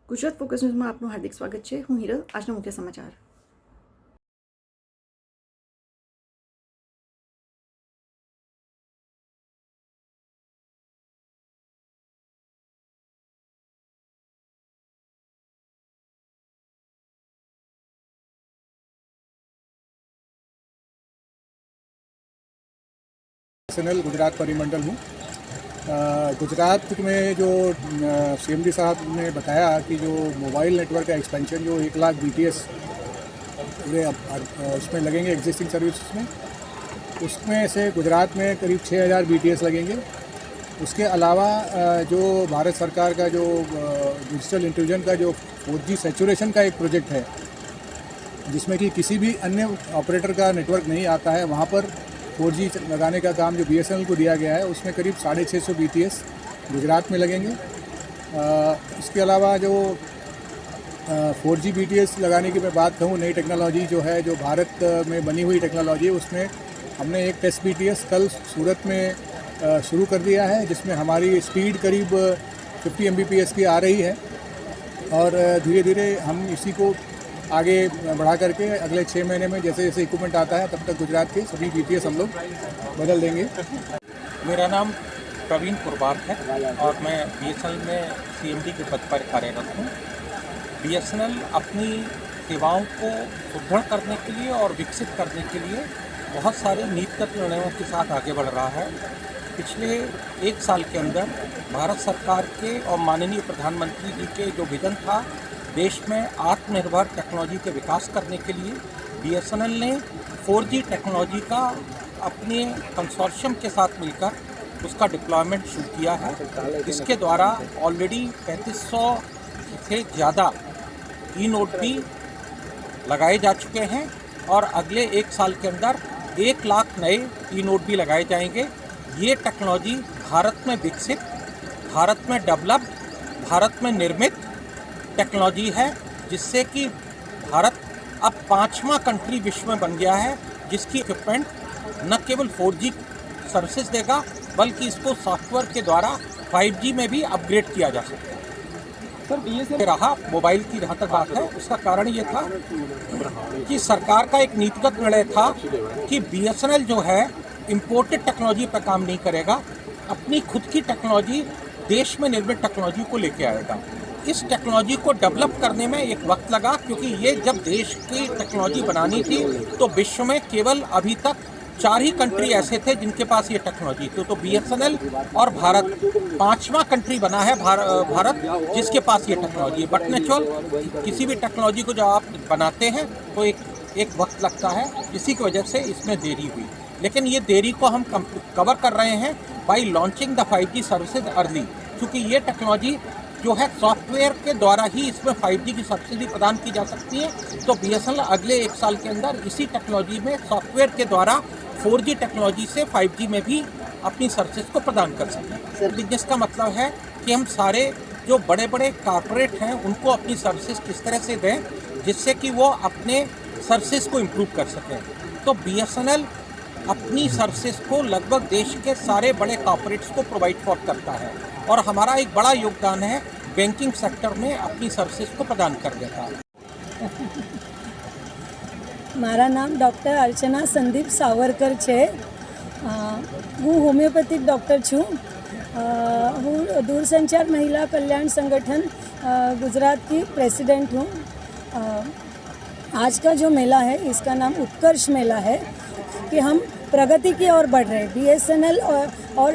Gujarat focus ન્યૂઝમાં આપનું હાર્દિક સ્વાગત છે. હું હિરલ. આજના મુખ્ય સમાચાર. BSNL गुजरात परिमंडल हूँ। गुजरात में जो CMD साहब ने बताया कि जो मोबाइल नेटवर्क का एक्सपेंशन जो 1 लाख BTS पूरे उसमें लगेंगे एग्जिस्टिंग सर्विसेज में, उसमें से गुजरात में करीब 6000 BTS लगेंगे। उसके अलावा जो भारत सरकार का जो डिजिटल इंक्लूजन का जो 4G सैचुरेशन का एक प्रोजेक्ट है, जिसमें कि किसी भी अन्य ऑपरेटर का नेटवर्क नहीं आता है, वहाँ पर 4G लगाने का काम जो BSNL को दिया गया है, उसमें करीब 650 BTS गुजरात में लगेंगे। इसके अलावा जो 4G BTS लगाने की मैं बात कहूँ, नई टेक्नोलॉजी जो है, जो भारत में बनी हुई टेक्नोलॉजी है, उसमें हमने एक टेस्ट BTS कल सूरत में शुरू कर दिया है, जिसमें हमारी स्पीड करीब 50 Mbps की आ रही है और धीरे धीरे हम इसी को आगे बढ़ा करके अगले 6 महीने में जैसे जैसे इक्विपमेंट आता है तब तक गुजरात के सभी BTS हम लोग बदल देंगे। मेरा नाम प्रवीण कुरबार है और मैं BSNL में CMD के पद पर कार्यरत हूँ। BSNL अपनी सेवाओं को सुदृढ़ करने के लिए और विकसित करने के लिए बहुत सारे नीतिगत निर्णयों के साथ आगे बढ़ रहा है। पिछले 1 साल के अंदर भारत सरकार के और माननीय प्रधानमंत्री जी के जो विजन था, देश में आत्मनिर्भर टेक्नोलॉजी के विकास करने के लिए BSNL ने 4G टेक्नोलॉजी का अपने कंसोर्शियम के साथ मिलकर उसका डिप्लॉयमेंट शुरू किया है। इसके द्वारा ऑलरेडी 3500 से ज़्यादा ई-नोट भी लगाए जा चुके हैं और अगले 1 साल के अंदर 1 लाख नए ई-नोट भी लगाए जाएंगे। ये टेक्नोलॉजी भारत में विकसित, भारत में डेवलप्ड, भारत में निर्मित टेक्नोलॉजी है, जिससे कि भारत अब 5वां कंट्री विश्व में बन गया है जिसकी इक्विपमेंट न केवल 4G सर्विसेज देगा, बल्कि इसको सॉफ्टवेयर के द्वारा 5G में भी अपग्रेड किया जा सकता है। सर, BSNL रहा मोबाइल की जहाँ तक बात है, उसका कारण ये था कि सरकार का एक नीतिगत निर्णय था कि BSNL जो है इम्पोर्टेड टेक्नोलॉजी पर काम नहीं करेगा, अपनी खुद की टेक्नोलॉजी, देश में निर्मित टेक्नोलॉजी को लेके आएगा। इस टेक्नोलॉजी को डेवलप करने में एक वक्त लगा, क्योंकि ये जब देश की टेक्नोलॉजी बनानी थी तो विश्व में केवल अभी तक 4 ही कंट्री ऐसे थे जिनके पास ये टेक्नोलॉजी थी। तो BSNL और भारत 5वां कंट्री बना है भारत जिसके पास ये टेक्नोलॉजी है। बट नेचुरल किसी भी टेक्नोलॉजी को जब आप बनाते हैं तो एक वक्त लगता है, इसी की वजह से इसमें देरी हुई। लेकिन ये देरी को हम कवर कर रहे हैं by launching the 5G services early, क्योंकि ये टेक्नोलॉजी जो है सॉफ्टवेयर के द्वारा ही इसमें 5G की सब्सिडी प्रदान की जा सकती है। तो BSNL अगले 1 साल के अंदर इसी टेक्नोलॉजी में सॉफ्टवेयर के द्वारा 4G टेक्नोलॉजी से 5G में भी अपनी सर्विसेज को प्रदान कर सकते हैं। सर, बिजनेस का मतलब है कि हम सारे जो बड़े बड़े कॉर्पोरेट हैं उनको अपनी सर्विसेज किस तरह से दें जिससे कि वो अपने सर्विसेज को इम्प्रूव कर सकें। तो BSNL अपनी सर्विसेज को लगभग देश के सारे बड़े कॉर्पोरेट्स को प्रोवाइड फॉर करता है और हमारा एक बड़ा योगदान है बैंकिंग सेक्टर में अपनी सर्विसेज को प्रदान कर देता है। मारा नाम डॉक्टर अर्चना संदीप सावरकर है। हूँ होमियोपैथिक डॉक्टर छूँ। हूँ दूरसंचार महिला कल्याण संगठन गुजरात की प्रेसिडेंट हूँ। आज का जो मेला है इसका नाम उत्कर्ष मेला है कि हम प्रगति की ओर बढ़ रहे हैं। BSNL और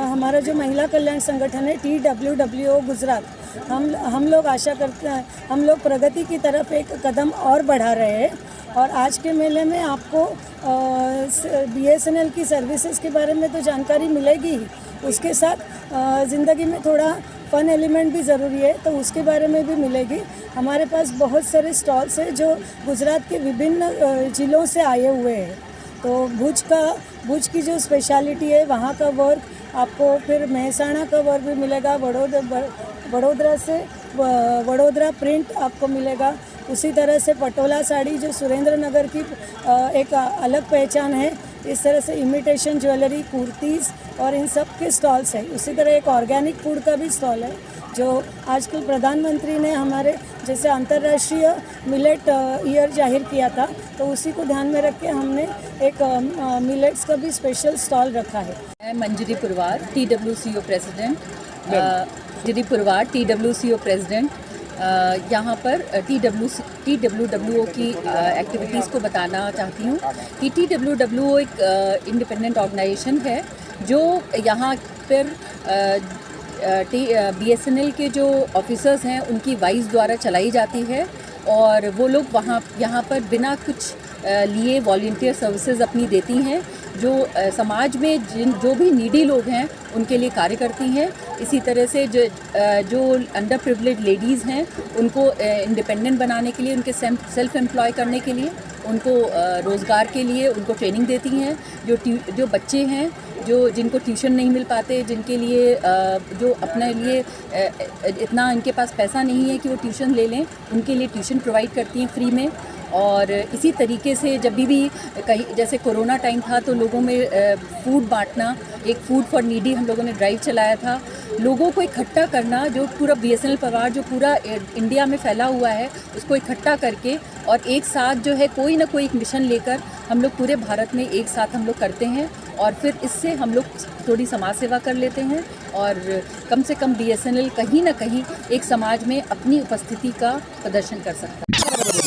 हमारा जो महिला कल्याण संगठन है TWWO गुजरात, हम लोग आशा करते हैं, हम लोग प्रगति की तरफ एक कदम और बढ़ा रहे हैं। और आज के मेले में आपको BSNL की सर्विसेज के बारे में तो जानकारी मिलेगी ही, उसके साथ ज़िंदगी में थोड़ा फन एलिमेंट भी ज़रूरी है, तो उसके बारे में भी मिलेगी। हमारे पास बहुत सारे स्टॉल्स हैं जो गुजरात के विभिन्न ज़िलों से आए हुए हैं। तो भुज की जो स्पेशलिटी है वहाँ का वर्क आपको, फिर मेहसाणा का वर्क भी मिलेगा, वडोदरा प्रिंट आपको मिलेगा। उसी तरह से पटोला साड़ी जो सुरेंद्र नगर की एक अलग पहचान है, इस तरह से इमिटेशन ज्वेलरी, कुर्तीज़ और इन सब के स्टॉल्स हैं। उसी तरह एक ऑर्गेनिक फूड का भी स्टॉल है। जो आजकल प्रधानमंत्री ने हमारे जैसे अंतर्राष्ट्रीय मिलेट ईयर जाहिर किया था, तो उसी को ध्यान में रख के हमने एक मिलेट्स का भी स्पेशल स्टॉल रखा है। मैं मंजरी पुरवार, TWCO प्रेसिडेंट, मंजरी पुरवार TWCO प्रेसिडेंट। यहाँ पर TWWO की एक्टिविटीज़ को बताना चाहती हूँ कि TWWO एक इंडिपेंडेंट ऑर्गेनाइजेशन है जो यहाँ पर BSNL के जो ऑफिसर्स हैं उनकी वाइस द्वारा चलाई जाती है, और वो लोग यहाँ पर बिना कुछ लिए वॉलंटियर सर्विसेज अपनी देती हैं, जो समाज में जो भी नीडी लोग हैं उनके लिए कार्य करती हैं। इसी तरह से जो अंडर प्रिविलेज लेडीज़ हैं उनको इंडिपेंडेंट बनाने के लिए, उनके सेल्फ एम्प्लॉय करने के लिए, उनको रोज़गार के लिए उनको ट्रेनिंग देती हैं। जो बच्चे हैं जिनको ट्यूशन नहीं मिल पाते, जिनके लिए जो अपने लिए इतना इनके पास पैसा नहीं है कि वो ट्यूशन ले लें, उनके लिए ट्यूशन प्रोवाइड करती हैं फ्री में। और इसी तरीके से जब भी कहीं जैसे कोरोना टाइम था तो लोगों में फूड बांटना, एक फूड फॉर नीडी हम लोगों ने ड्राइव चलाया था। लोगों को इकट्ठा करना, जो पूरा BSNL परिवार जो पूरा इंडिया में फैला हुआ है उसको इकट्ठा करके और एक साथ जो है कोई ना कोई एक मिशन लेकर हम लोग पूरे भारत में एक साथ हम लोग करते हैं, और फिर इससे हम लोग थोड़ी समाज सेवा कर लेते हैं और कम से कम BSNL कहीं ना कहीं एक समाज में अपनी उपस्थिति का प्रदर्शन कर सकता है।